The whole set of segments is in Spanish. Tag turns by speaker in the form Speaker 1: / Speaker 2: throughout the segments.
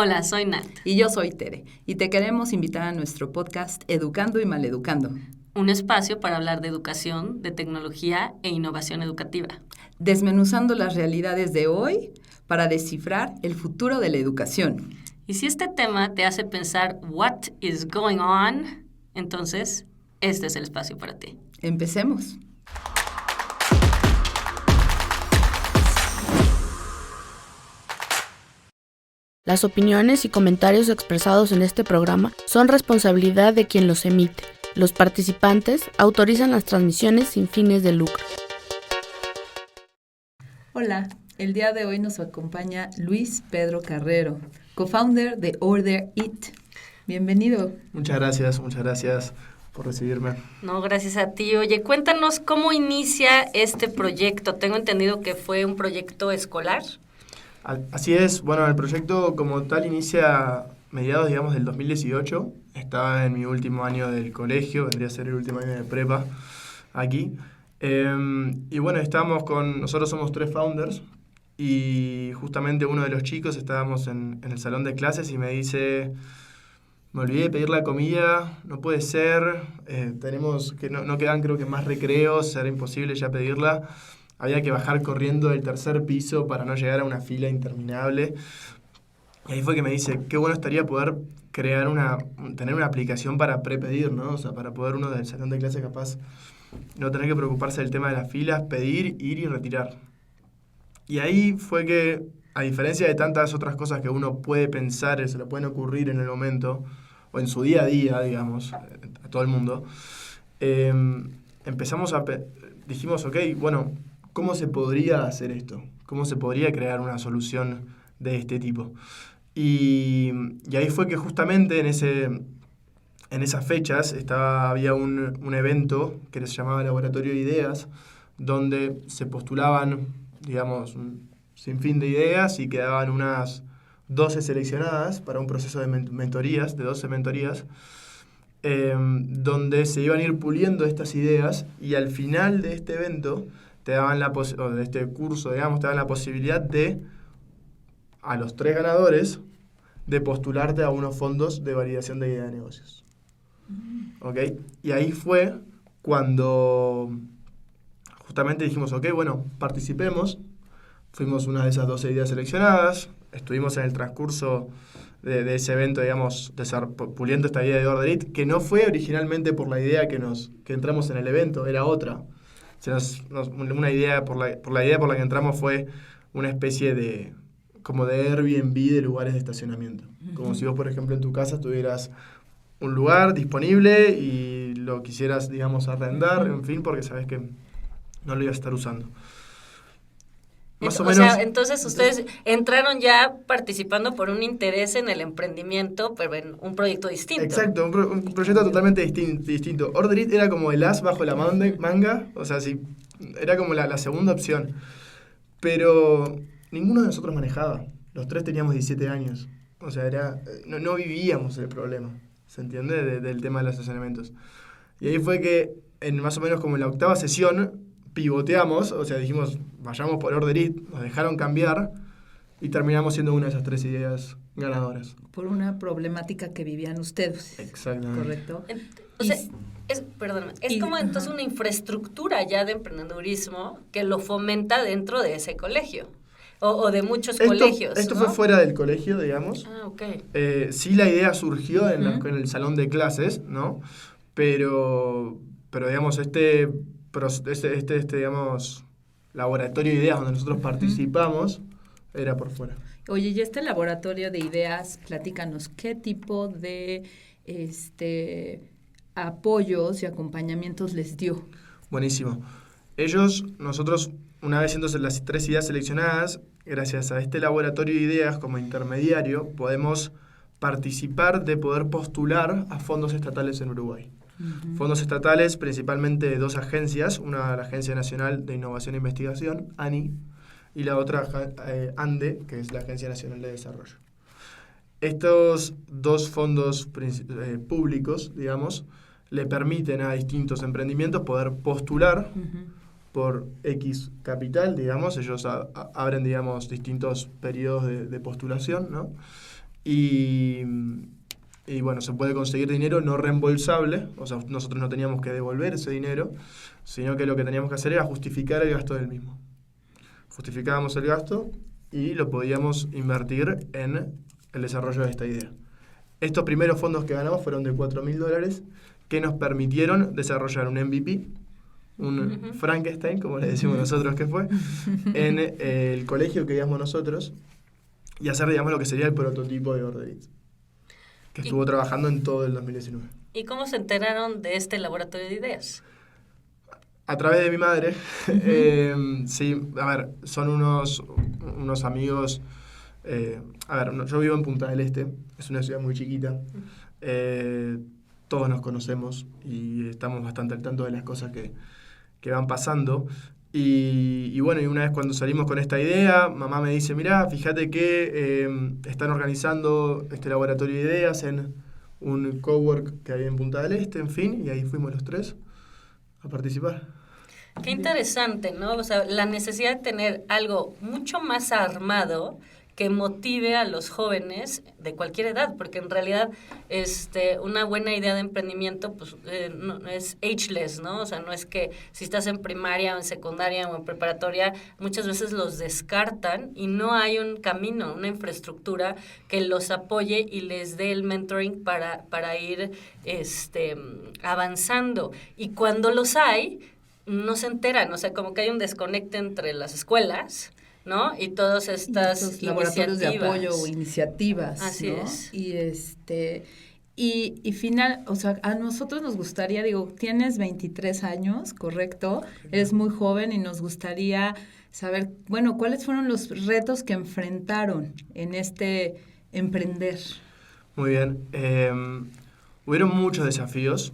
Speaker 1: Hola, soy Nat.
Speaker 2: Y yo soy Tere, y te queremos invitar a nuestro podcast Educando y Maleducando.
Speaker 1: Un espacio para hablar de educación, de tecnología e innovación educativa.
Speaker 2: Desmenuzando las realidades de hoy para descifrar el futuro de la educación.
Speaker 1: Y si este tema te hace pensar what is going on, entonces este es el espacio para ti.
Speaker 2: Empecemos.
Speaker 3: Las opiniones y comentarios expresados en este programa son responsabilidad de quien los emite. Los participantes autorizan las transmisiones sin fines de lucro.
Speaker 2: Hola, el día de hoy nos acompaña Luis Pedro Carrero, co-founder de Order It. Bienvenido.
Speaker 4: Muchas gracias por recibirme.
Speaker 1: No, gracias a ti. Oye, cuéntanos cómo inicia este proyecto. Tengo entendido que fue un proyecto escolar.
Speaker 4: Así es, bueno, el proyecto como tal inicia a mediados, digamos, del 2018. Estaba en mi último año del colegio, vendría a ser el último año de prepa aquí. Y bueno, nosotros somos 3 founders y justamente uno de los chicos estábamos en el salón de clases y me dice, me olvidé de pedir la comida, no puede ser, tenemos que no quedan creo que más recreos, era imposible ya pedirla. Había que bajar corriendo del 3er piso para no llegar a una fila interminable. Y ahí fue que me dice, qué bueno estaría poder tener una aplicación para prepedir, ¿no? O sea, para poder uno del salón de clase capaz no tener que preocuparse del tema de las filas, pedir, ir y retirar. Y ahí fue que, a diferencia de tantas otras cosas que uno puede pensar, se le pueden ocurrir en el momento, o en su día a día, digamos, a todo el mundo, dijimos, ok, bueno, ¿cómo se podría hacer esto? ¿Cómo se podría crear una solución de este tipo? Y ahí fue que justamente en esas fechas había un evento que se llamaba Laboratorio de Ideas, donde se postulaban, digamos, un sinfín de ideas y quedaban unas 12 seleccionadas para un proceso de mentorías, de 12 mentorías, donde se iban a ir puliendo estas ideas y al final de este evento de este curso, digamos, te daban la posibilidad a los 3 ganadores, de postularte a unos fondos de validación de idea de negocios. ¿Ok? Y ahí fue cuando justamente dijimos, ok, bueno, participemos. Fuimos una de esas 12 ideas seleccionadas. Estuvimos en el transcurso de ese evento, digamos, puliendo esta idea de Order It, que no fue originalmente por la idea que entramos en el evento, era otra. Una idea por la idea por la que entramos fue una especie de Airbnb de lugares de estacionamiento. Uh-huh. Como si vos, por ejemplo, en tu casa tuvieras un lugar disponible y lo quisieras, digamos, arrendar, en fin, porque sabes que no lo ibas a estar usando.
Speaker 1: Más o menos. O sea, entonces ustedes entraron ya participando por un interés en el emprendimiento, pero en un proyecto distinto.
Speaker 4: Exacto, un proyecto totalmente distinto. Order It era como el as bajo la manga, o sea, sí, era como la segunda opción. Pero ninguno de nosotros manejaba. Los 3 teníamos 17 años. O sea, no vivíamos el problema, ¿se entiende? Del tema de los estacionamientos. Y ahí fue que, más o menos como en la 8ª sesión, pivoteamos, o sea, dijimos, vayamos por Order It, nos dejaron cambiar y terminamos siendo una de esas 3 ideas ganadoras.
Speaker 2: Por una problemática que vivían ustedes.
Speaker 4: Exactamente.
Speaker 2: ¿Correcto?
Speaker 1: O sea, es como entonces una infraestructura ya de emprendedurismo que lo fomenta dentro de ese colegio. O de muchos colegios,
Speaker 4: Esto
Speaker 1: ¿no?
Speaker 4: fue fuera del colegio, digamos.
Speaker 1: Ah, ok.
Speaker 4: Sí, la idea surgió en el salón de clases, ¿no? Pero digamos, digamos, laboratorio de ideas donde nosotros participamos era por fuera.
Speaker 2: Oye, y este laboratorio de ideas, platícanos, ¿qué tipo de apoyos y acompañamientos les dio?
Speaker 4: Buenísimo. Nosotros, una vez siendo las 3 ideas seleccionadas, gracias a este laboratorio de ideas como intermediario, podemos participar de poder postular a fondos estatales en Uruguay. Uh-huh. Fondos estatales principalmente de 2 agencias, una la Agencia Nacional de Innovación e Investigación, ANI, y la otra ANDE, que es la Agencia Nacional de Desarrollo. Estos 2 fondos públicos, digamos, le permiten a distintos emprendimientos poder postular por X capital, digamos. Ellos abren, digamos, distintos periodos de postulación, ¿no? y bueno, se puede conseguir dinero no reembolsable, o sea, nosotros no teníamos que devolver ese dinero, sino que lo que teníamos que hacer era justificar el gasto del mismo. Justificábamos el gasto y lo podíamos invertir en el desarrollo de esta idea. Estos primeros fondos que ganamos fueron de $4.000 que nos permitieron desarrollar un MVP, un Frankenstein, como le decimos nosotros que fue, en el colegio que íbamos nosotros y hacer, digamos, lo que sería el prototipo de Order It, que estuvo trabajando en todo el 2019.
Speaker 1: ¿Y cómo se enteraron de este laboratorio de ideas?
Speaker 4: A través de mi madre. Sí, a ver, son unos amigos. Yo vivo en Punta del Este, es una ciudad muy chiquita. Todos nos conocemos y estamos bastante al tanto de las cosas que van pasando. Y bueno, y una vez cuando salimos con esta idea, mamá me dice, mirá, fíjate que están organizando este laboratorio de ideas en un cowork que hay en Punta del Este, en fin, y ahí fuimos los 3 a participar.
Speaker 1: Qué interesante, ¿no? O sea, la necesidad de tener algo mucho más armado que motive a los jóvenes de cualquier edad, porque en realidad una buena idea de emprendimiento pues no es ageless, ¿no? O sea, no es que si estás en primaria o en secundaria o en preparatoria, muchas veces los descartan y no hay un camino, una infraestructura que los apoye y les dé el mentoring para ir avanzando. Y cuando los hay, no se enteran, o sea, como que hay un desconecte entre las escuelas, ¿no? Y todas estas
Speaker 2: laboratorios de apoyo o iniciativas,
Speaker 1: Así
Speaker 2: ¿no?
Speaker 1: es.
Speaker 2: Y final, o sea, a nosotros nos gustaría, digo, tienes 23 años, ¿correcto? Eres muy joven y nos gustaría saber, bueno, ¿cuáles fueron los retos que enfrentaron en este emprender?
Speaker 4: Muy bien. Hubieron muchos desafíos,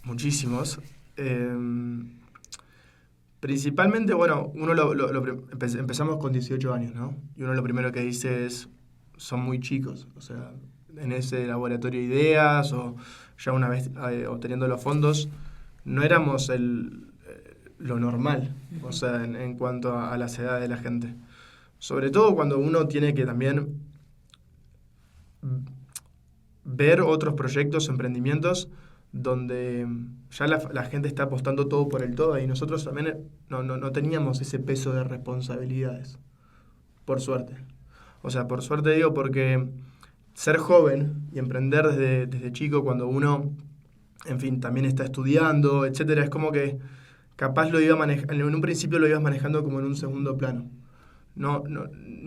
Speaker 4: muchísimos. Principalmente, bueno, empezamos con 18 años, ¿no? Y uno lo primero que dice son muy chicos, o sea, en ese laboratorio de ideas o ya una vez obteniendo los fondos, no éramos lo normal, o sea, en cuanto a las edades de la gente. Sobre todo cuando uno tiene que también ver otros proyectos, emprendimientos, donde ya la gente está apostando todo por el todo y nosotros también no teníamos ese peso de responsabilidades, por suerte. O sea, por suerte digo porque ser joven y emprender desde chico cuando uno, en fin, también está estudiando, etcétera, es como que capaz en un principio lo ibas manejando como en un segundo plano. No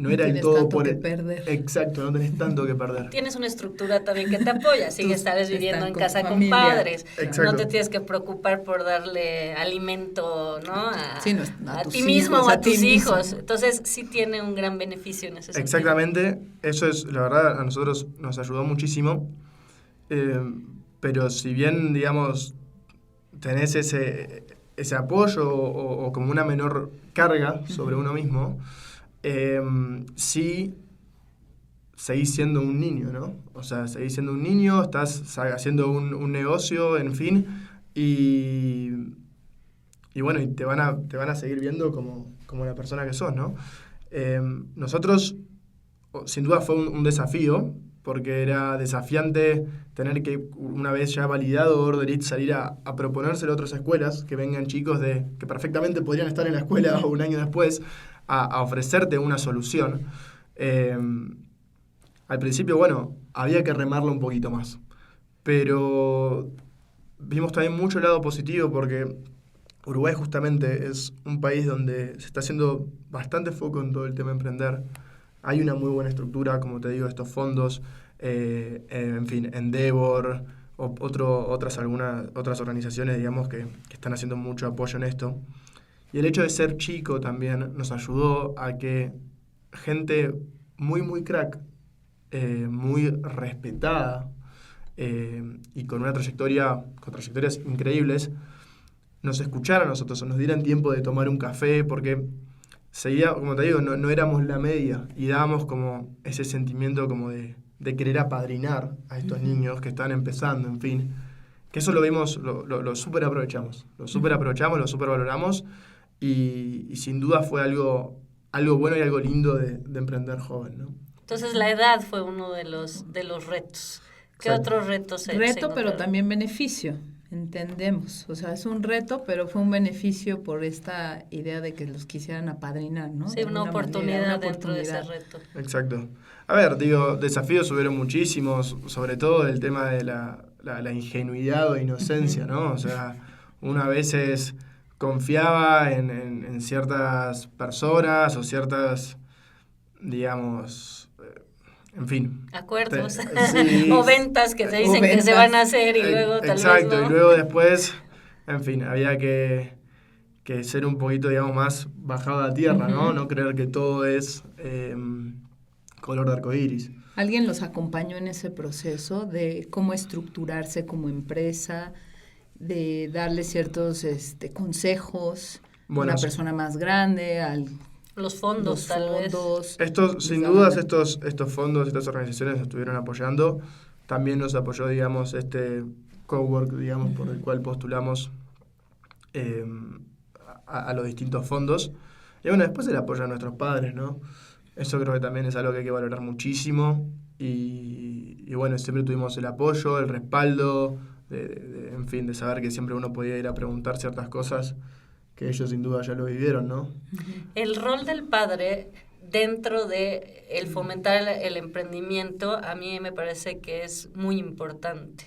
Speaker 4: era el todo
Speaker 2: tanto
Speaker 4: por
Speaker 2: que perder.
Speaker 4: Exacto, no tenés tanto que perder.
Speaker 1: Tienes una estructura también que te apoya, sigues estás viviendo en casa
Speaker 2: familia.
Speaker 1: con padres,
Speaker 4: Exacto.
Speaker 1: no te tienes que preocupar por darle alimento, ¿no? A ti mismo o a tus hijos. Entonces sí tiene un gran beneficio en ese sentido.
Speaker 4: Exactamente, eso es, la verdad, a nosotros nos ayudó muchísimo, pero si bien, digamos, tenés ese apoyo o como una menor carga sobre uno mismo, sí seguís siendo un niño, ¿no? O sea, seguís siendo un niño, estás haciendo un negocio, en fin, y bueno, y te van a seguir viendo como la persona que sos, ¿no? Nosotros, sin duda fue un desafío, porque era desafiante tener que, una vez ya validado Order It, salir a proponérselo a otras escuelas, que vengan chicos que perfectamente podrían estar en la escuela o un año después, a ofrecerte una solución. Al principio, bueno, había que remarlo un poquito más, pero vimos también mucho lado positivo porque Uruguay justamente es un país donde se está haciendo bastante foco en todo el tema de emprender. Hay una muy buena estructura, como te digo, estos fondos, en fin, Endeavor, otras organizaciones, digamos, que están haciendo mucho apoyo en esto. Y el hecho de ser chico también nos ayudó a que gente muy, muy crack, muy respetada y con trayectorias increíbles, nos escucharan a nosotros, o nos dieran tiempo de tomar un café, porque seguía, como te digo, no éramos la media y dábamos como ese sentimiento como de querer apadrinar a estos niños que están empezando, en fin. Que eso lo vimos, lo súper aprovechamos, lo súper valoramos y sin duda fue algo bueno y algo lindo de emprender joven, ¿no?
Speaker 1: Entonces la edad fue uno de los retos. ¿Qué
Speaker 4: Exacto.
Speaker 1: otros retos se
Speaker 2: Reto, pero
Speaker 1: encontraron?
Speaker 2: también beneficio, entendemos. O sea, es un reto, pero fue un beneficio por esta idea de que los quisieran apadrinar, ¿no?
Speaker 1: Sí,
Speaker 2: De
Speaker 1: una
Speaker 2: alguna
Speaker 1: oportunidad
Speaker 2: manera, una
Speaker 1: dentro de ese
Speaker 2: oportunidad.
Speaker 1: reto.
Speaker 4: Exacto. A ver, digo, desafíos hubieron muchísimos, sobre todo el tema de la ingenuidad o inocencia, ¿no? O sea, uno a veces confiaba en ciertas personas o ciertas, digamos, en fin.
Speaker 1: Acuerdos
Speaker 4: Sí.
Speaker 1: o ventas que te dicen
Speaker 2: O
Speaker 1: que se
Speaker 2: ventas.
Speaker 1: van a hacer y luego tal
Speaker 4: Exacto,
Speaker 1: vez no.
Speaker 4: y luego después, en fin, había que ser un poquito, digamos, más bajado a tierra, ¿no?
Speaker 2: Ujú.
Speaker 4: No creer que todo es color de arcoíris.
Speaker 2: ¿Alguien los acompañó en ese proceso de cómo estructurarse como empresa, de darle ciertos consejos,
Speaker 4: Bueno,
Speaker 2: una
Speaker 4: sí.
Speaker 2: persona más grande,
Speaker 1: Los fondos,
Speaker 2: los
Speaker 1: tal vez.
Speaker 2: fondos?
Speaker 4: Estos, sin
Speaker 2: les
Speaker 4: dudas,
Speaker 2: daban-
Speaker 4: estos fondos, estas organizaciones nos estuvieron apoyando. También nos apoyó, digamos, este cowork, digamos, por el cual postulamos a los distintos fondos. Y bueno, después el apoyo a nuestros padres, ¿no? Eso creo que también es algo que hay que valorar muchísimo. Y bueno, siempre tuvimos el apoyo, el respaldo, en fin, de saber que siempre uno podía ir a preguntar ciertas cosas que ellos sin duda ya lo vivieron, ¿no?
Speaker 1: El rol del padre dentro de el fomentar el emprendimiento a mí me parece que es muy importante.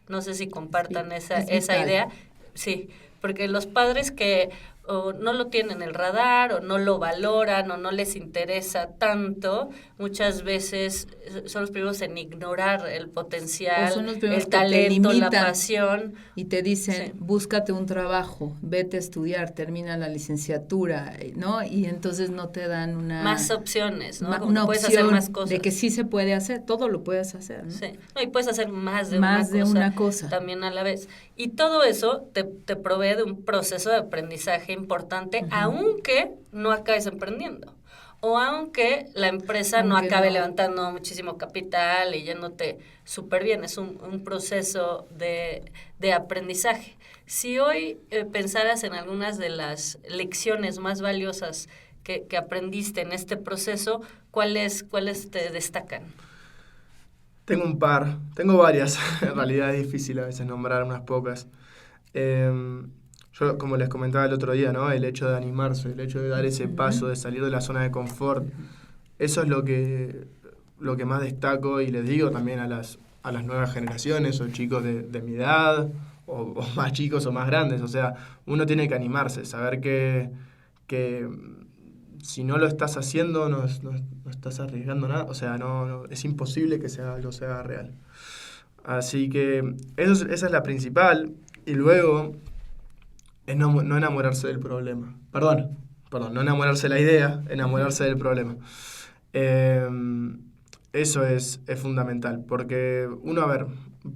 Speaker 1: No sé si compartan
Speaker 2: Sí,
Speaker 1: esa
Speaker 2: es vital.
Speaker 1: idea. Sí, porque los padres que o no lo tienen en el radar o no lo valoran o no les interesa tanto, muchas veces son los primeros en ignorar el potencial,
Speaker 2: O son los primeros
Speaker 1: el
Speaker 2: que te
Speaker 1: talento, la
Speaker 2: limitan.
Speaker 1: pasión.
Speaker 2: Y te dicen,
Speaker 1: Sí.
Speaker 2: búscate un trabajo, vete a estudiar, termina la licenciatura, ¿no? Y entonces no te dan
Speaker 1: Más opciones, ¿no? Como
Speaker 2: una
Speaker 1: que puedes
Speaker 2: opción
Speaker 1: hacer más cosas.
Speaker 2: de que sí se puede hacer, todo lo puedes hacer, ¿no?
Speaker 1: Sí, no, y puedes hacer más de
Speaker 2: una cosa.
Speaker 1: también a la vez. Y todo eso te provee de un proceso de aprendizaje importante, aunque no acabes emprendiendo. O aunque la empresa no
Speaker 2: Aunque
Speaker 1: acabe
Speaker 2: no.
Speaker 1: levantando muchísimo capital y yéndote súper bien. Es un proceso de aprendizaje. Si hoy pensaras en algunas de las lecciones más valiosas que aprendiste en este proceso, ¿cuáles te destacan?
Speaker 4: Tengo un par, tengo varias. En realidad es difícil a veces nombrar unas pocas. Yo, como les comentaba el otro día, ¿no? El hecho de animarse, el hecho de dar ese paso, de salir de la zona de confort, eso es lo que más destaco y les digo también a las nuevas generaciones o chicos de mi edad o más chicos o más grandes. O sea, uno tiene que animarse, saber que si no lo estás haciendo no estás arriesgando nada. O sea, no es imposible que algo sea real. Así que esa es la principal. Y luego es no enamorarse del problema. Perdón, no enamorarse de la idea, enamorarse del problema. Eso es fundamental, porque uno, a ver,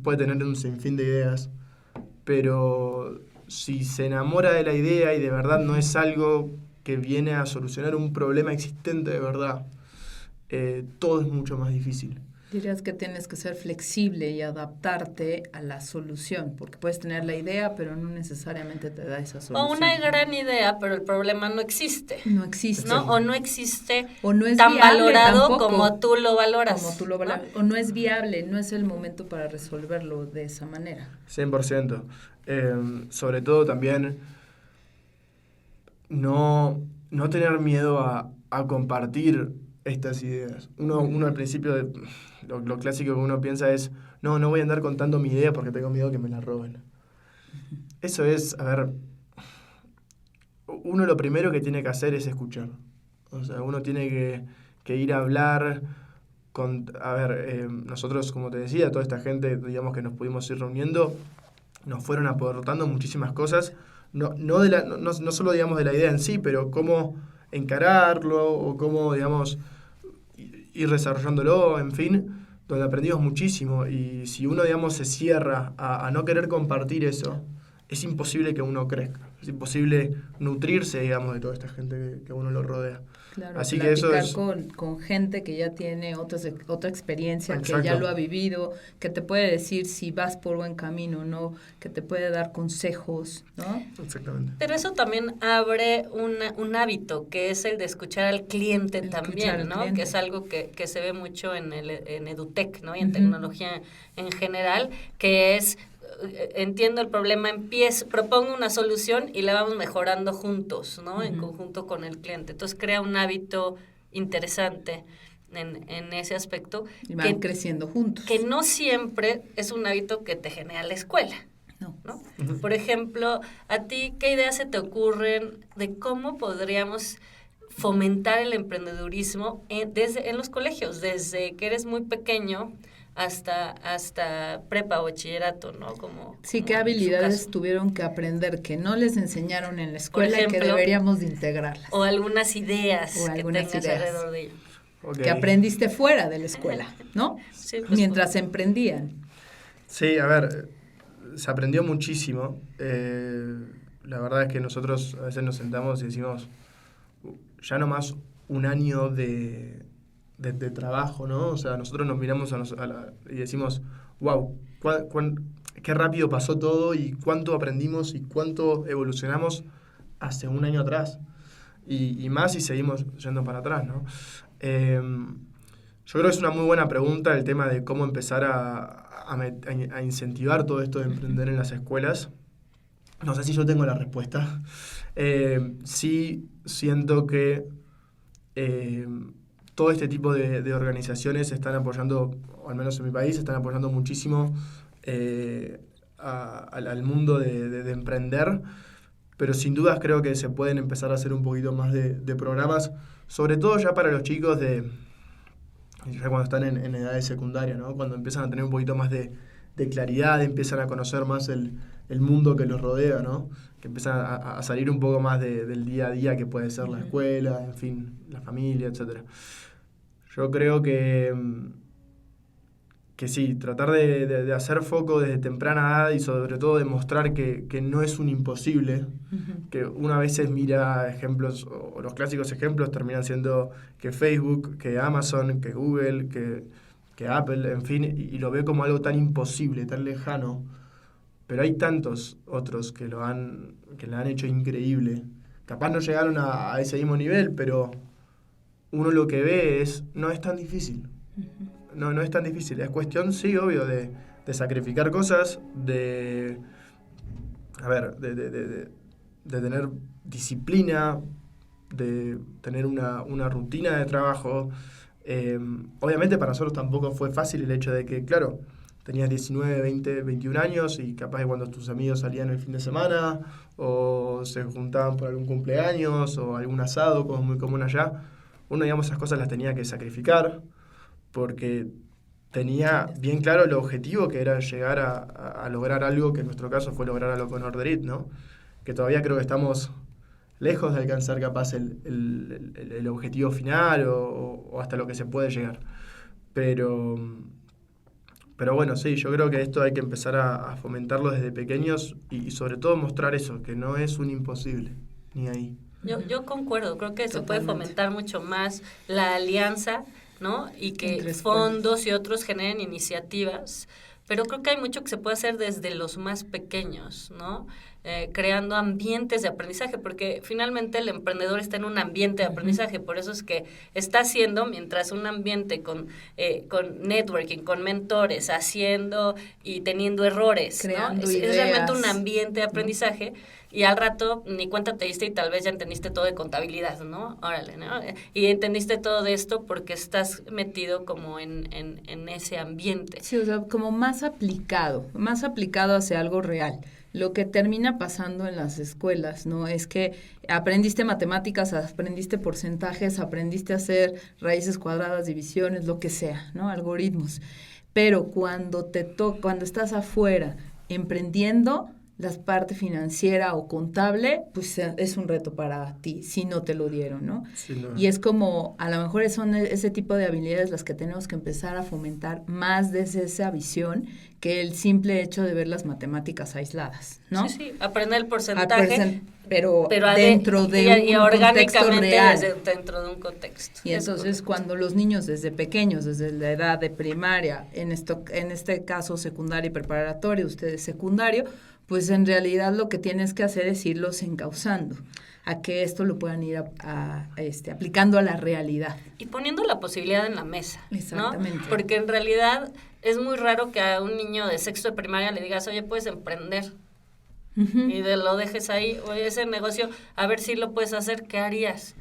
Speaker 4: puede tener un sinfín de ideas, pero si se enamora de la idea y de verdad no es algo que viene a solucionar un problema existente de verdad, todo es mucho más difícil.
Speaker 2: Dirías que tienes que ser flexible y adaptarte a la solución, porque puedes tener la idea, pero no necesariamente te da esa solución.
Speaker 1: O una gran idea, pero el problema no existe.
Speaker 2: No existe.
Speaker 1: ¿No? O no existe
Speaker 2: O no es
Speaker 1: tan
Speaker 2: viable
Speaker 1: valorado
Speaker 2: tampoco,
Speaker 1: como tú lo valoras.
Speaker 2: como tú lo valoras.
Speaker 1: ¿no?
Speaker 2: O no es viable, no es el momento para resolverlo de esa manera.
Speaker 4: 100%. Sobre todo también no tener miedo a compartir estas ideas. Uno al principio, lo clásico que uno piensa es, no voy a andar contando mi idea porque tengo miedo que me la roben. Eso es, a ver, uno lo primero que tiene que hacer es escuchar. O sea, uno tiene que ir a hablar nosotros, como te decía, toda esta gente, digamos, que nos pudimos ir reuniendo, nos fueron aportando muchísimas cosas, no solo, digamos, de la idea en sí, pero cómo encararlo o cómo, digamos, ir desarrollándolo, en fin, donde aprendimos muchísimo. Y si uno, digamos, se cierra a no querer compartir eso, es imposible que uno crezca, es imposible nutrirse, digamos, de toda esta gente que uno lo rodea.
Speaker 2: Claro,
Speaker 4: así que eso es
Speaker 2: con gente que ya tiene otra experiencia,
Speaker 4: Exacto.
Speaker 2: que ya lo ha vivido, que te puede decir si vas por buen camino o no, que te puede dar consejos, ¿no?
Speaker 4: Exactamente.
Speaker 1: Pero eso también abre un hábito, que es el de escuchar al cliente también, ¿no? Que es algo que se ve mucho en EduTech, ¿no? Y en tecnología en general, que es... entiendo el problema, propongo una solución y la vamos mejorando juntos, ¿no? En conjunto con el cliente. Entonces crea un hábito interesante en ese aspecto.
Speaker 2: Y van creciendo juntos.
Speaker 1: Que no siempre es un hábito que te genera la escuela, ¿no? Por ejemplo, a ti, ¿qué ideas se te ocurren de cómo podríamos fomentar el emprendedurismo en los colegios, desde que eres muy pequeño hasta prepa o bachillerato, ¿no?
Speaker 2: ¿Qué habilidades tuvieron que aprender que no les enseñaron en la escuela, ejemplo, y que deberíamos de integrarlas?
Speaker 1: O algunas ideas que tengas alrededor de ello.
Speaker 2: Okay. Que aprendiste fuera de la escuela, ¿no?
Speaker 1: Sí, pues,
Speaker 2: mientras emprendían.
Speaker 4: Sí, a ver, se aprendió muchísimo. La verdad es que nosotros a veces nos sentamos y decimos, ya nomás un año de trabajo, ¿no? O sea, nosotros nos miramos y decimos, wow, qué rápido pasó todo y cuánto aprendimos y cuánto evolucionamos hace un año atrás. Y más si seguimos yendo para atrás, ¿no? Yo creo que es una muy buena pregunta el tema de cómo empezar a incentivar todo esto de emprender en las escuelas. No sé si yo tengo la respuesta. Sí siento que todo este tipo de organizaciones están apoyando, o al menos en mi país, están apoyando muchísimo al mundo de emprender, pero sin dudas creo que se pueden empezar a hacer un poquito más de programas, sobre todo ya para los chicos ya cuando están en edades secundarias, ¿no? Cuando empiezan a tener un poquito más de claridad, empiezan a conocer más el mundo que los rodea, ¿no? Que empiezan a salir un poco más del día a día que puede ser la escuela, en fin, la familia, etcétera. Yo creo que sí, tratar de hacer foco desde temprana edad y sobre todo demostrar que no es un imposible, que una vez mira ejemplos, o los clásicos ejemplos terminan siendo que Facebook, que Amazon, que Google, que Apple, en fin, y lo ve como algo tan imposible, tan lejano, pero hay tantos otros que lo han hecho increíble. Capaz no llegaron a ese mismo nivel, pero uno lo que ve no es tan difícil. No es tan difícil. Es cuestión, sí, obvio, de sacrificar cosas, de tener disciplina, de tener una rutina de trabajo. Obviamente para nosotros tampoco fue fácil el hecho de que, claro, tenías 19, 20, 21 años y capaz que cuando tus amigos salían el fin de semana o se juntaban por algún cumpleaños o algún asado, como es muy común allá, uno, digamos, esas cosas las tenía que sacrificar porque tenía bien claro el objetivo, que era llegar a lograr algo, que en nuestro caso fue lograr algo con Orderit, ¿no? Que todavía creo que estamos lejos de alcanzar capaz el objetivo final o hasta lo que se puede llegar. Pero bueno, sí, yo creo que esto hay que empezar a fomentarlo desde pequeños y sobre todo mostrar eso, que no es un imposible, ni ahí.
Speaker 1: Yo concuerdo, creo que se puede fomentar mucho más la alianza, ¿no? Y que fondos y otros generen iniciativas, pero creo que hay mucho que se puede hacer desde los más pequeños, ¿no? Creando ambientes de aprendizaje, porque finalmente el emprendedor está en un ambiente de aprendizaje, por eso es que está haciendo, mientras un ambiente con networking, con mentores, haciendo y teniendo errores,
Speaker 2: creando
Speaker 1: ¿no? Es
Speaker 2: ideas.
Speaker 1: realmente un ambiente de aprendizaje, y al rato ni cuenta te diste y tal vez ya entendiste todo de contabilidad, ¿no? Órale, ¿no? Y entendiste todo de esto porque estás metido como en ese ambiente.
Speaker 2: Sí, o sea, como más aplicado hacia algo real. Lo que termina pasando en las escuelas, ¿no? Es que aprendiste matemáticas, aprendiste porcentajes, aprendiste a hacer raíces cuadradas, divisiones, lo que sea, ¿no? Algoritmos. Pero cuando estás afuera emprendiendo, la parte financiera o contable, pues es un reto para ti si no te lo dieron, ¿no?
Speaker 4: Sí, no.
Speaker 2: Y es como, a lo mejor son ese tipo de habilidades las que tenemos que empezar a fomentar más desde esa visión que el simple hecho de ver las matemáticas aisladas, ¿no?
Speaker 1: Sí, aprender el porcentaje,
Speaker 2: pero dentro de un contexto real.
Speaker 1: Dentro de un contexto.
Speaker 2: Y entonces cuando los niños desde pequeños, desde la edad de primaria, en este caso secundaria y preparatoria, ustedes secundario, pues en realidad lo que tienes que hacer es irlos encauzando a que esto lo puedan ir aplicando a la realidad.
Speaker 1: Y poniendo la posibilidad en la mesa,
Speaker 2: exactamente,
Speaker 1: ¿no? Porque en realidad es muy raro que a un niño de sexto de primaria le digas, oye, puedes emprender. Uh-huh. Y lo dejes ahí, oye, ese negocio, a ver si lo puedes hacer, ¿qué harías?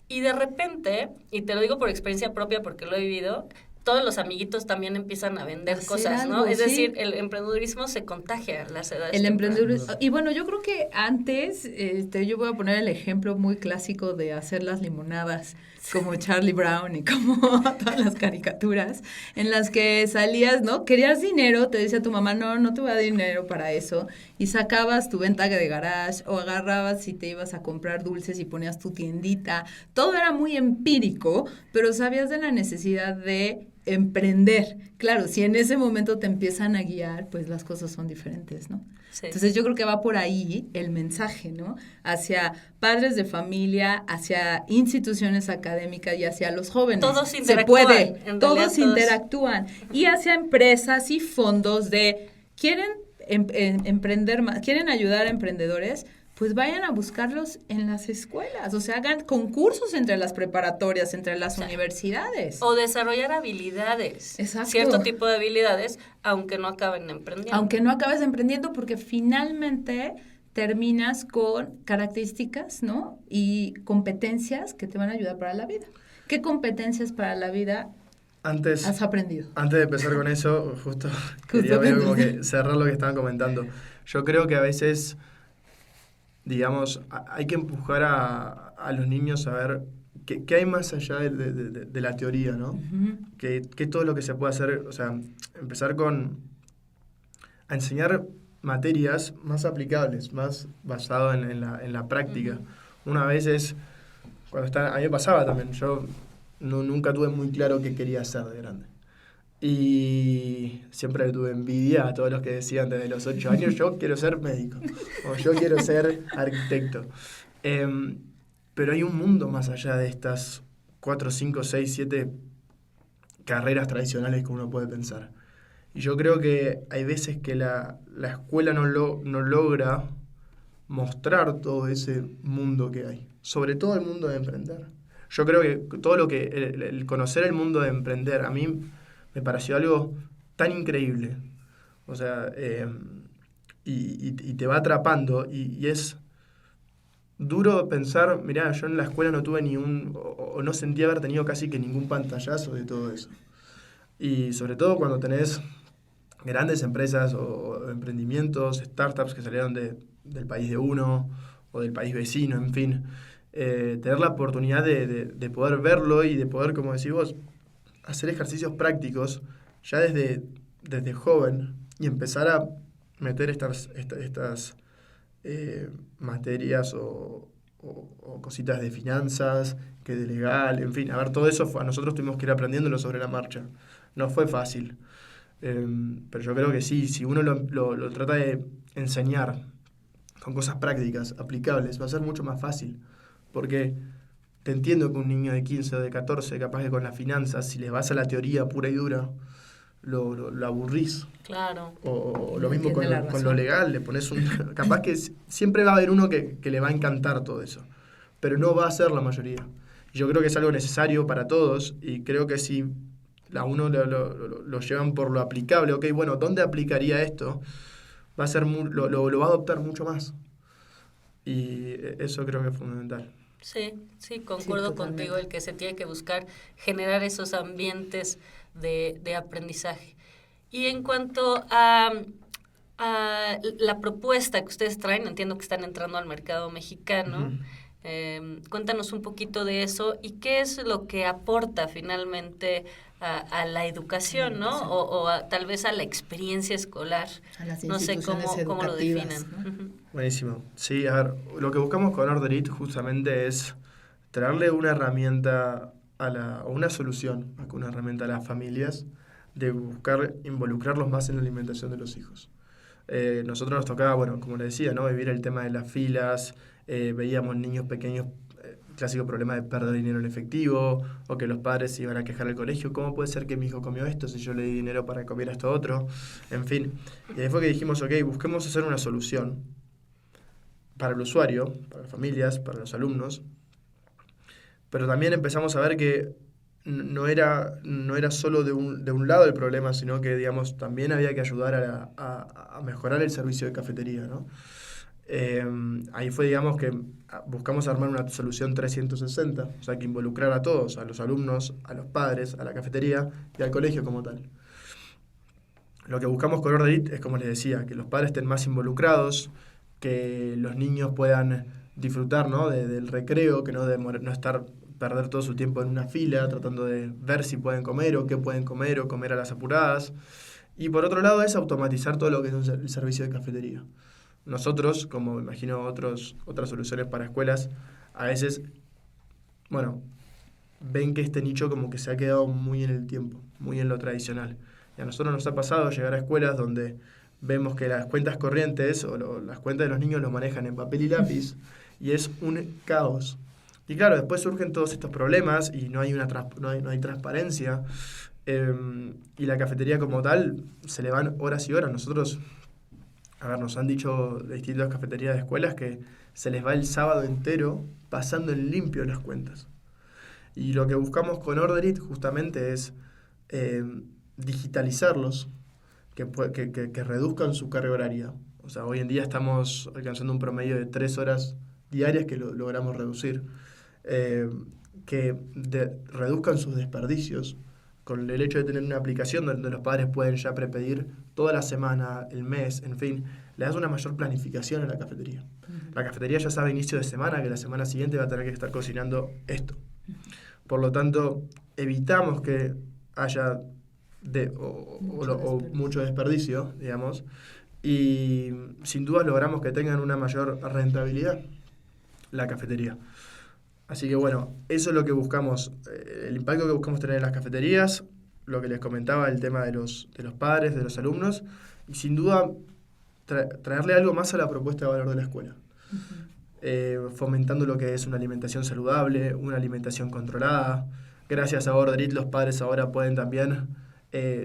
Speaker 1: Y de repente, y te lo digo por experiencia propia porque lo he vivido, todos los amiguitos también empiezan a vender cosas, algo, ¿no? Es decir, el emprendedurismo se contagia a las edades.
Speaker 2: El emprendedurismo. Y bueno, yo creo que antes, yo voy a poner el ejemplo muy clásico de hacer las limonadas, como Charlie Brown y como todas las caricaturas, en las que salías, ¿no? Querías dinero, te decía tu mamá, no te voy a dar dinero para eso, y sacabas tu venta de garage, o agarrabas y te ibas a comprar dulces y ponías tu tiendita. Todo era muy empírico, pero sabías de la necesidad de emprender. Claro, si en ese momento te empiezan a guiar, pues las cosas son diferentes, ¿no? Sí. Entonces yo creo que va por ahí el mensaje, ¿no? Hacia padres de familia, hacia instituciones académicas y hacia los jóvenes.
Speaker 1: Todos interactúan.
Speaker 2: Se puede, todos interactúan. Y hacia empresas y fondos quieren emprender más, quieren ayudar a emprendedores, pues vayan a buscarlos en las escuelas, o sea, hagan concursos entre las preparatorias, entre las universidades.
Speaker 1: O desarrollar habilidades.
Speaker 2: Exacto.
Speaker 1: Cierto tipo de habilidades, aunque no acaben emprendiendo.
Speaker 2: Aunque no acabes emprendiendo, porque finalmente terminas con características, ¿no? Y competencias que te van a ayudar para la vida. ¿Qué competencias para la vida has aprendido?
Speaker 4: Antes de empezar con eso, justo quería como que cerrar lo que estaban comentando. Yo creo que a veces, digamos, hay que empujar a los niños a ver qué hay más allá de la teoría, ¿no? Uh-huh. Que todo lo que se puede hacer, o sea, empezar a enseñar materias más aplicables, más basado en la práctica. Uh-huh. Una vez a mí me pasaba también, yo nunca tuve muy claro qué quería hacer de grande. Y siempre tuve envidia a todos los que decían desde los 8 años, yo quiero ser médico, o yo quiero ser arquitecto. Pero hay un mundo más allá de estas 4, 5, 6, 7 carreras tradicionales que uno puede pensar. Y yo creo que hay veces que la escuela no logra mostrar todo ese mundo que hay, sobre todo el mundo de emprender. Yo creo que todo lo que el conocer el mundo de emprender, a mí me pareció algo tan increíble. O sea, y te va atrapando y es duro pensar, mirá, yo en la escuela no tuve o no sentí haber tenido casi que ningún pantallazo de todo eso. Y sobre todo cuando tenés grandes empresas o emprendimientos, startups que salieron del país de uno o del país vecino, en fin, tener la oportunidad de poder verlo y de poder, como decís vos, hacer ejercicios prácticos ya desde joven y empezar a meter estas materias o cositas de finanzas, que de legal, en fin, a ver, todo eso a nosotros tuvimos que ir aprendiéndolo sobre la marcha. No fue fácil, pero yo creo que sí, si uno lo trata de enseñar con cosas prácticas, aplicables, va a ser mucho más fácil, porque te entiendo que un niño de 15 o de 14, capaz que con las finanzas, si le vas a la teoría pura y dura, lo aburrís.
Speaker 1: Claro.
Speaker 4: O lo mismo con lo legal, le pones capaz que siempre va a haber uno que le va a encantar todo eso, pero no va a ser la mayoría. Yo creo que es algo necesario para todos y creo que si a uno lo llevan por lo aplicable, ok, bueno, ¿dónde aplicaría esto? Va a ser lo va a adoptar mucho más. Y eso creo que es fundamental.
Speaker 1: Sí, concuerdo contigo, el que se tiene que buscar generar esos ambientes de aprendizaje. Y en cuanto a la propuesta que ustedes traen, entiendo que están entrando al mercado mexicano. Uh-huh. Cuéntanos un poquito de eso y qué es lo que aporta finalmente a la educación, ¿no? O tal vez a la experiencia escolar.
Speaker 2: A las
Speaker 1: no sé cómo lo
Speaker 2: educativas,
Speaker 1: definan.
Speaker 2: ¿no?
Speaker 4: Buenísimo. Sí, a ver, lo que buscamos con Order It justamente es traerle una herramienta o una solución, más que una herramienta a las familias, de buscar involucrarlos más en la alimentación de los hijos. Nosotros nos tocaba, bueno, como le decía, ¿no? Vivir el tema de las filas, veíamos niños pequeños, clásico problema de perder dinero en efectivo, o que los padres se iban a quejar al colegio, ¿cómo puede ser que mi hijo comió esto si yo le di dinero para que comiera esto otro? En fin, y ahí fue que dijimos, ok, busquemos hacer una solución para el usuario, para las familias, para los alumnos, pero también empezamos a ver que no era solo de un lado el problema, sino que, digamos, también había que ayudar a mejorar el servicio de cafetería, ¿no? Ahí fue, digamos, que buscamos armar una solución 360, o sea, que involucrar a todos, a los alumnos, a los padres, a la cafetería y al colegio como tal. Lo que buscamos con Order It es, como les decía, que los padres estén más involucrados, que los niños puedan disfrutar, ¿no? del recreo, que no perder todo su tiempo en una fila, tratando de ver si pueden comer o qué pueden comer o comer a las apuradas. Y por otro lado es automatizar todo lo que es el servicio de cafetería. Nosotros, como me imagino otras soluciones para escuelas, a veces, bueno, ven que este nicho como que se ha quedado muy en el tiempo, muy en lo tradicional. Y a nosotros nos ha pasado llegar a escuelas donde vemos que las cuentas corrientes o las cuentas de los niños lo manejan en papel y lápiz y es un caos. Y claro, después surgen todos estos problemas y no hay transparencia. Y la cafetería como tal se le van horas y horas. Nosotros, nos han dicho de distintas cafeterías de escuelas que se les va el sábado entero pasando en limpio las cuentas. Y lo que buscamos con Order It justamente es digitalizarlos, que reduzcan su carga horaria. O sea, hoy en día estamos alcanzando un promedio de 3 horas diarias que lo logramos reducir. Que reduzcan sus desperdicios con el hecho de tener una aplicación donde los padres pueden ya prepedir toda la semana, el mes, en fin, le das una mayor planificación a la cafetería. Uh-huh. La cafetería ya sabe a inicio de semana que la semana siguiente va a tener que estar cocinando esto. Por lo tanto, evitamos que haya mucho desperdicio, digamos, y sin duda logramos que tengan una mayor rentabilidad la cafetería. Así que bueno, eso es lo que buscamos, el impacto que buscamos tener en las cafeterías, lo que les comentaba, el tema de los padres, de los alumnos, y sin duda traerle algo más a la propuesta de valor de la escuela. Uh-huh. Fomentando lo que es una alimentación saludable, una alimentación controlada. Gracias a Order It, los padres ahora pueden también,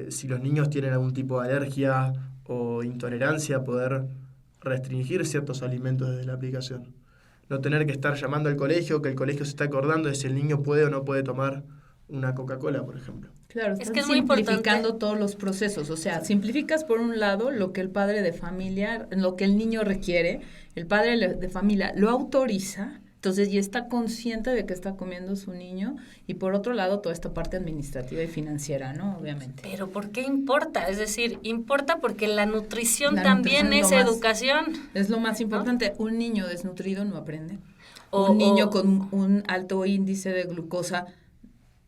Speaker 4: si los niños tienen algún tipo de alergia o intolerancia, poder restringir ciertos alimentos desde la aplicación. No tener que estar llamando al colegio, que el colegio se está acordando de si el niño puede o no puede tomar una Coca-Cola, por ejemplo.
Speaker 2: Claro, es que es simplificando todos los procesos. O sea, simplificas por un lado lo que el padre de familia, lo que el niño requiere, el padre de familia lo autoriza, entonces ya está consciente de que está comiendo su niño, y por otro lado toda esta parte administrativa y financiera, ¿no? Obviamente.
Speaker 1: Pero ¿por qué importa? Es decir, importa porque la nutrición también es educación.
Speaker 2: Es lo más importante. ¿No? Un niño desnutrido no aprende. Un niño con un alto índice de glucosa,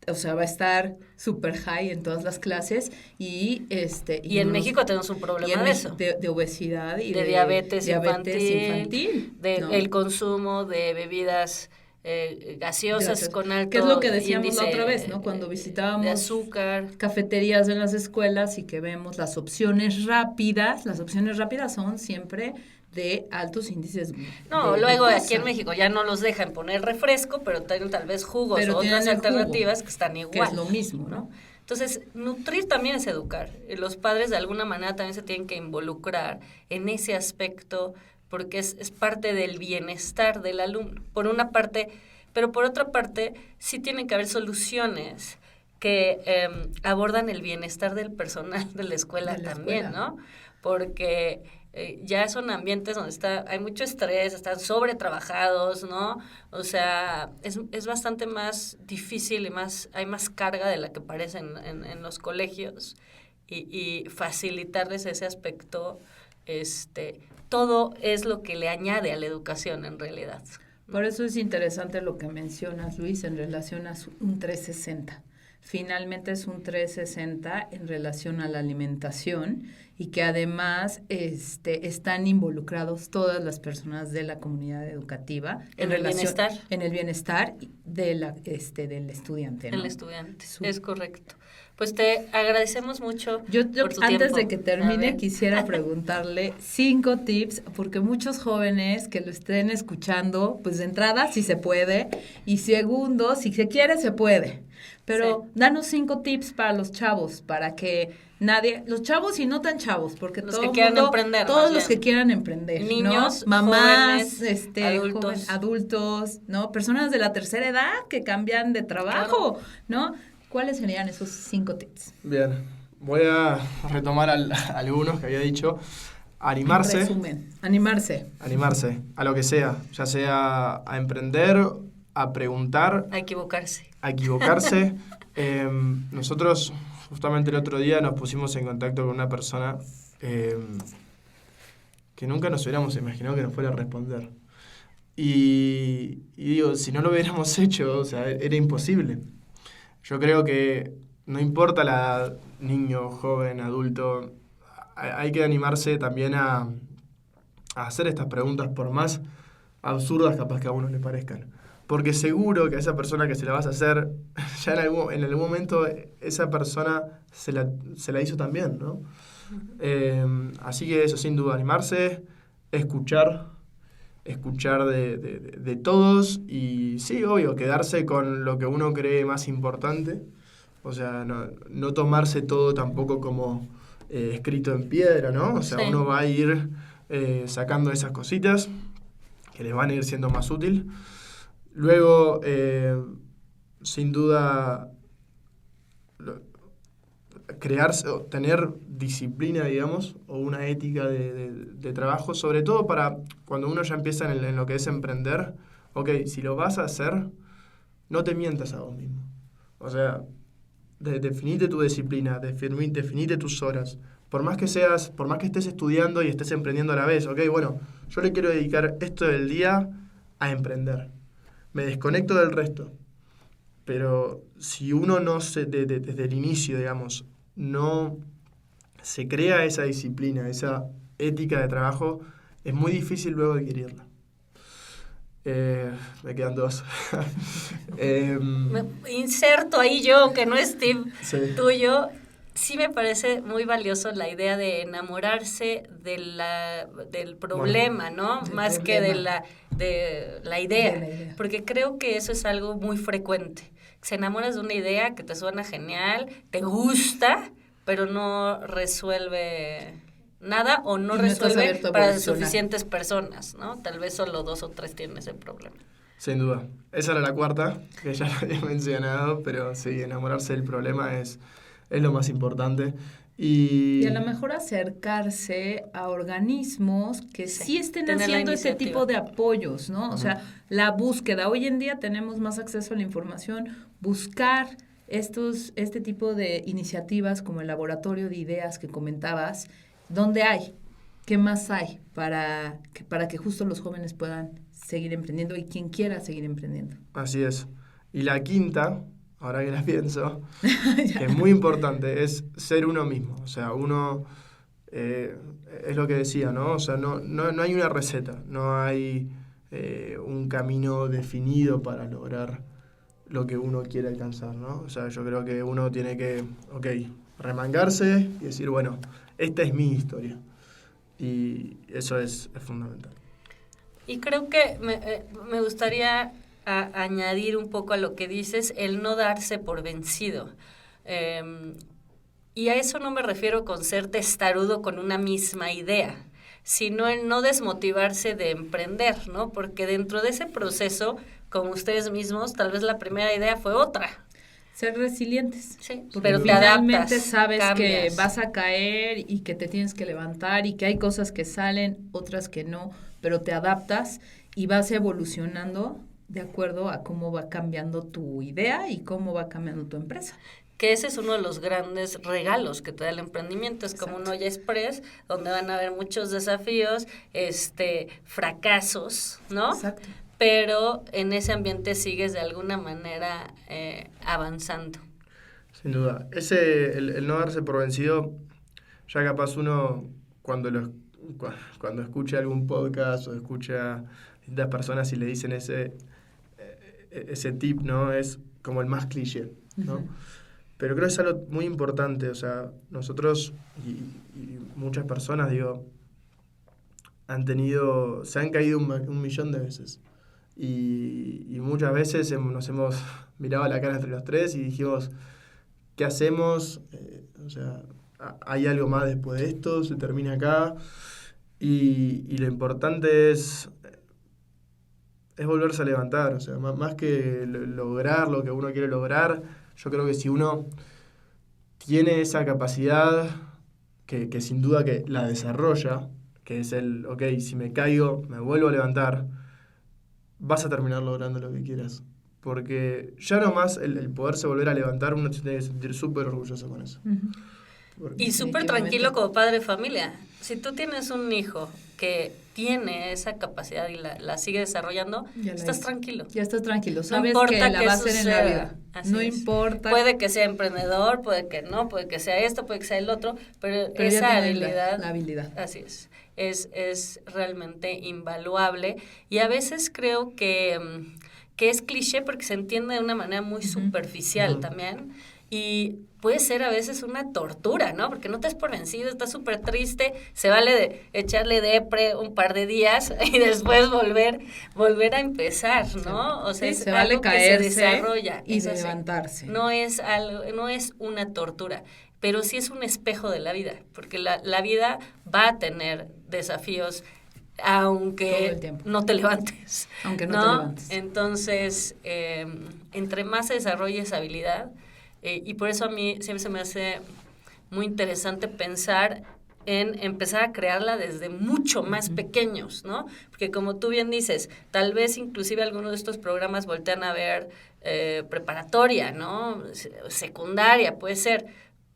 Speaker 2: o sea, va a estar super high en todas las clases y
Speaker 1: en México tenemos un problema de eso.
Speaker 2: De obesidad y
Speaker 1: de diabetes
Speaker 2: infantil.
Speaker 1: El consumo de bebidas gaseosas con alto
Speaker 2: que es lo que decíamos la otra vez, ¿no? Cuando visitábamos
Speaker 1: de azúcar,
Speaker 2: cafeterías en las escuelas y que vemos las opciones rápidas son siempre de altos índices
Speaker 1: luego aquí en México ya no los dejan poner refresco, pero tienen tal vez jugos o otras alternativas que están igual.
Speaker 2: Que es lo mismo, ¿no?
Speaker 1: Entonces, nutrir también es educar. Los padres de alguna manera también se tienen que involucrar en ese aspecto porque es parte del bienestar del alumno, por una parte, pero por otra parte sí tienen que haber soluciones que abordan el bienestar del personal de la escuela también, ¿no? Porque ya son ambientes donde hay mucho estrés, están sobretrabajados, ¿no? O sea, es bastante más difícil y hay más carga de la que parece en los colegios y facilitarles ese aspecto, todo es lo que le añade a la educación en realidad.
Speaker 2: Por eso es interesante lo que mencionas, Luis, en relación a un 360. finalmente es un 360 en relación a la alimentación y que además están involucrados todas las personas de la comunidad educativa
Speaker 1: en el bienestar.
Speaker 2: En el bienestar del estudiante, ¿no?
Speaker 1: El estudiante, es correcto. Pues te agradecemos mucho
Speaker 2: yo
Speaker 1: por tu
Speaker 2: antes
Speaker 1: tiempo.
Speaker 2: de que termine quisiera preguntarle 5 tips, porque muchos jóvenes que lo estén escuchando, pues de entrada si se puede, y segundo, si se quiere se puede, pero danos 5 tips para los chavos, para que los chavos y no tan chavos, porque
Speaker 1: los
Speaker 2: todo
Speaker 1: que
Speaker 2: el
Speaker 1: quieran
Speaker 2: mundo,
Speaker 1: emprender,
Speaker 2: todos los que quieran emprender,
Speaker 1: niños,
Speaker 2: ¿no? Mamás,
Speaker 1: jóvenes, adultos.
Speaker 2: adultos, ¿no? Personas de la tercera edad que cambian de trabajo,
Speaker 1: claro,
Speaker 2: ¿no? ¿Cuáles serían esos 5 tips?
Speaker 4: Bien, voy a retomar algunos que había dicho. Animarse.
Speaker 2: En resumen, animarse
Speaker 4: a lo que sea, ya sea a emprender, a preguntar,
Speaker 1: a equivocarse.
Speaker 4: Nosotros justamente el otro día nos pusimos en contacto con una persona que nunca nos hubiéramos imaginado que nos fuera a responder. Y digo, si no lo hubiéramos hecho, o sea, era imposible. Yo creo que no importa la edad, niño, joven, adulto, hay que animarse también a hacer estas preguntas, por más absurdas capaz que a uno le parezcan. Porque seguro que a esa persona que se la vas a hacer, ya en algún momento esa persona se la hizo también, ¿no? Así que eso, sin duda, animarse, escuchar de todos y sí, obvio, quedarse con lo que uno cree más importante. O sea, no tomarse todo tampoco como escrito en piedra, ¿no? O sea, uno va a ir sacando esas cositas que les van a ir siendo más útil. Luego, sin duda, tener disciplina, digamos, o una ética de trabajo, sobre todo para cuando uno ya empieza en lo que es emprender. Ok, si lo vas a hacer, no te mientas a vos mismo. O sea, definite tu disciplina, definite tus horas. Por más que estés estudiando y estés emprendiendo a la vez, ok, bueno, yo le quiero dedicar esto del día a emprender. Me desconecto del resto. Pero si uno no desde el inicio, digamos, no se crea esa disciplina, esa ética de trabajo, es muy difícil luego adquirirla. Me quedan 2.
Speaker 1: Me inserto ahí yo, que no es tip tuyo. Sí me parece muy valioso la idea de enamorarse del problema, ¿no? Más que de la idea. Porque creo que eso es algo muy frecuente. Se enamoras de una idea que te suena genial, te gusta, pero no resuelve nada o no resuelve para suficientes personas, ¿no? Tal vez solo 2 o 3 tienen ese problema.
Speaker 4: Sin duda. Esa era la 4ª, que ya lo había mencionado, pero sí, enamorarse del problema es lo más importante. Y
Speaker 2: a lo mejor acercarse a organismos que sí estén haciendo ese tipo de apoyos, ¿no? O sea, la búsqueda. Hoy en día tenemos más acceso a la información. Buscar este tipo de iniciativas como el laboratorio de ideas que comentabas. ¿Dónde hay? ¿Qué más hay para que justo los jóvenes puedan seguir emprendiendo y quien quiera seguir emprendiendo?
Speaker 4: Así es. Y la 5ª, ahora que la pienso, que es muy importante, es ser uno mismo. O sea, uno, es lo que decía, ¿no? O sea, no hay una receta, no hay un camino definido para lograr lo que uno quiere alcanzar, ¿no? O sea, yo creo que uno tiene que, remangarse y decir, bueno, esta es mi historia. Y eso es fundamental.
Speaker 1: Y creo que me gustaría añadir un poco a lo que dices, el no darse por vencido. Y a eso no me refiero con ser testarudo con una misma idea, sino el no desmotivarse de emprender, ¿no? Porque dentro de ese proceso, como ustedes mismos, tal vez la primera idea fue otra.
Speaker 2: Ser resilientes.
Speaker 1: Sí,
Speaker 2: pero finalmente sabes cambias. Que vas a caer y que te tienes que levantar y que hay cosas que salen, otras que no, pero te adaptas y vas evolucionando de acuerdo a cómo va cambiando tu idea y cómo va cambiando tu empresa.
Speaker 1: Que ese es uno de los grandes regalos que te da el emprendimiento, es como un olla express, donde van a haber muchos desafíos, fracasos, ¿no?
Speaker 2: Exacto.
Speaker 1: Pero en ese ambiente sigues de alguna manera avanzando.
Speaker 4: Sin duda. El no darse por vencido, ya capaz uno cuando escucha algún podcast o escucha a distintas personas y le dicen ese tip, ¿no? Es como el más cliché, ¿no? Uh-huh. Pero creo que es algo muy importante, o sea, nosotros y muchas personas, digo, se han caído un millón de veces. Y muchas veces nos hemos mirado a la cara entre los tres y dijimos, ¿qué hacemos? O sea, ¿hay algo más después de esto? ¿Se termina acá? Y lo importante es volverse a levantar, o sea, más que lograr lo que uno quiere lograr, yo creo que si uno tiene esa capacidad, que sin duda que la desarrolla, que es ok, si me caigo, me vuelvo a levantar, vas a terminar logrando lo que quieras. Porque ya nomás el poderse volver a levantar, uno se tiene que sentir súper orgulloso con eso.
Speaker 2: Uh-huh.
Speaker 1: Y súper tranquilo como padre de familia. Si tú tienes un hijo que tiene esa capacidad y la sigue desarrollando, estás tranquilo.
Speaker 2: Ya estás tranquilo. Sabes
Speaker 1: no
Speaker 2: que la va a hacer en la vida. No importa.
Speaker 1: Puede que sea emprendedor, puede que no, puede que sea esto, puede que sea el otro, pero esa habilidad.
Speaker 2: La habilidad.
Speaker 1: Así es. Es realmente invaluable. Y a veces creo que es cliché porque se entiende de una manera muy superficial también. Y puede ser a veces una tortura, ¿no? Porque no te has por vencido, estás súper triste, se vale de echarle depre un par de días y después volver a empezar, ¿no? O sea,
Speaker 2: sí,
Speaker 1: es
Speaker 2: se
Speaker 1: algo
Speaker 2: vale
Speaker 1: que se desarrolla.
Speaker 2: Y levantarse.
Speaker 1: No es una tortura, pero sí es un espejo de la vida, porque la vida va a tener desafíos aunque no te levantes.
Speaker 2: Aunque no te levantes.
Speaker 1: Entonces, entre más se desarrolle esa habilidad, y por eso a mí siempre se me hace muy interesante pensar en empezar a crearla desde mucho más pequeños, ¿no? Porque como tú bien dices, tal vez inclusive algunos de estos programas voltean a ver preparatoria, ¿no? Secundaria, puede ser,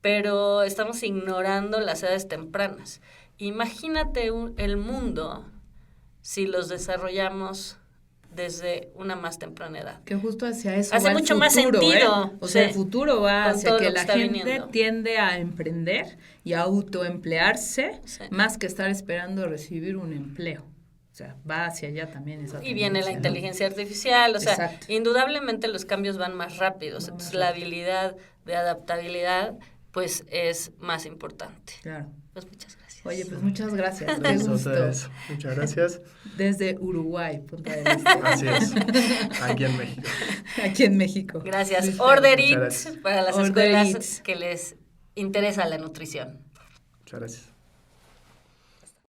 Speaker 1: pero estamos ignorando las edades tempranas. Imagínate el mundo si los desarrollamos desde una más temprana edad.
Speaker 2: Que justo hacia eso
Speaker 1: hace
Speaker 2: va
Speaker 1: mucho
Speaker 2: el futuro,
Speaker 1: más sentido.
Speaker 2: O sea, el futuro va hacia que la gente
Speaker 1: viniendo.
Speaker 2: Tiende a emprender y a autoemplearse más que estar esperando recibir un empleo. O sea, va hacia allá también esa tendencia,
Speaker 1: y viene la inteligencia artificial, o sea,
Speaker 2: exacto.
Speaker 1: Indudablemente los cambios van más rápidos, entonces la habilidad de adaptabilidad pues es más importante.
Speaker 2: Claro.
Speaker 1: Pues muchas gracias.
Speaker 2: Oye, pues muchas gracias.
Speaker 4: Qué gusto. Muchas gracias.
Speaker 2: Desde Uruguay, Punta del Este.
Speaker 4: Así es. Aquí en México.
Speaker 2: Aquí en México.
Speaker 1: Gracias. Order It
Speaker 4: gracias.
Speaker 1: para las escuelas que les interesa la nutrición.
Speaker 4: Muchas gracias.